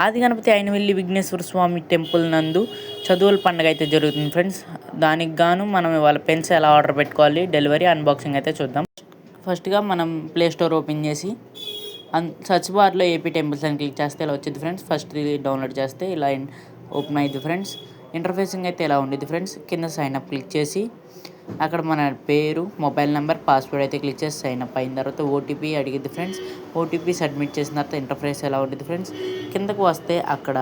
ఆది గణపతి అయినవెల్లి విఘ్నేశ్వర స్వామి టెంపుల్ నందు చదువుల పండుగ అయితే జరుగుతుంది ఫ్రెండ్స్. దానికి గాను మనం ఇవాళ పెన్స్ ఎలా ఆర్డర్ పెట్టుకోవాలి, డెలివరీ అన్బాక్సింగ్ అయితే చూద్దాం. ఫస్ట్గా మనం ప్లే స్టోర్ ఓపెన్ చేసి సర్చ్ బార్లో ఏపీ టెంపుల్స్ అని క్లిక్ చేస్తే ఇలా వచ్చింది ఫ్రెండ్స్. ఫస్ట్ ఇది డౌన్లోడ్ చేస్తే ఇలా ఓపెన్ అయింది ఫ్రెండ్స్. ఇంటర్ఫేసింగ్ అయితే ఇలా ఉండేది ఫ్రెండ్స్. కింద సైన్ అప్ క్లిక్ చేసి అక్కడ మన పేరు, మొబైల్ నెంబర్, పాస్వర్డ్ అయితే క్లిక్ చేసి సైన్ అప్ అయిన తర్వాత ఓటీపీ అడిగిద్ది ఫ్రెండ్స్. ఓటీపీ సబ్మిట్ చేసిన తర్వాత ఇంటర్ఫేస్ ఎలా ఉంటుంది ఫ్రెండ్స్. కిందకు వస్తే అక్కడ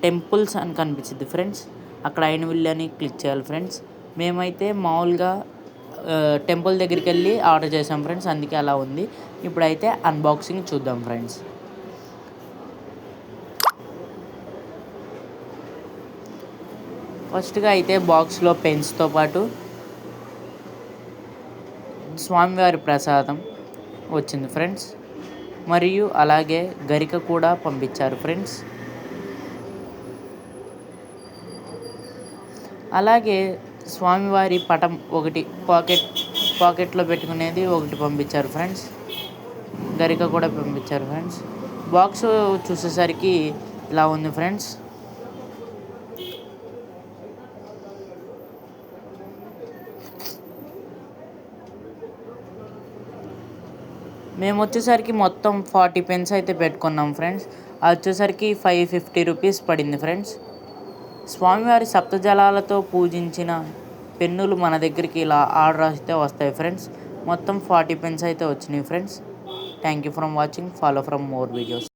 టెంపుల్స్ అని కనిపించింది ఫ్రెండ్స్. అక్కడ అయినవిల్లి అని క్లిక్ చేయాలి ఫ్రెండ్స్. మేమైతే మామూలుగా టెంపుల్ దగ్గరికి వెళ్ళి ఆర్డర్ చేసాం ఫ్రెండ్స్, అందుకే అలా ఉంది. ఇప్పుడైతే అన్బాక్సింగ్ చూద్దాం ఫ్రెండ్స్. ఫస్ట్గా అయితే బాక్స్లో పెన్స్తో పాటు స్వామివారి ప్రసాదం వచ్చింది ఫ్రెండ్స్, మరియు అలాగే గరిక కూడా పంపించారు ఫ్రెండ్స్. అలాగే స్వామివారి పటం ఒకటి పాకెట్లో పెట్టుకునేది ఒకటి పంపించారు ఫ్రెండ్స్. గరిక కూడా పంపించారు ఫ్రెండ్స్. బాక్స్ చూసేసరికి ఇలా ఉంది ఫ్రెండ్స్. మేము వచ్చేసరికి మొత్తం 40 పెన్స్ అయితే పెట్టుకున్నాం ఫ్రెండ్స్. అది వచ్చేసరికి 550 రూపీస్ పడింది ఫ్రెండ్స్. స్వామివారి సప్తజలాలతో పూజించిన పెన్నులు మన దగ్గరికి ఇలా ఆర్డర్ అయితే వస్తాయి ఫ్రెండ్స్. మొత్తం 40 పెన్స్ అయితే వచ్చినాయి friends. Thank you for watching. Follow for more videos.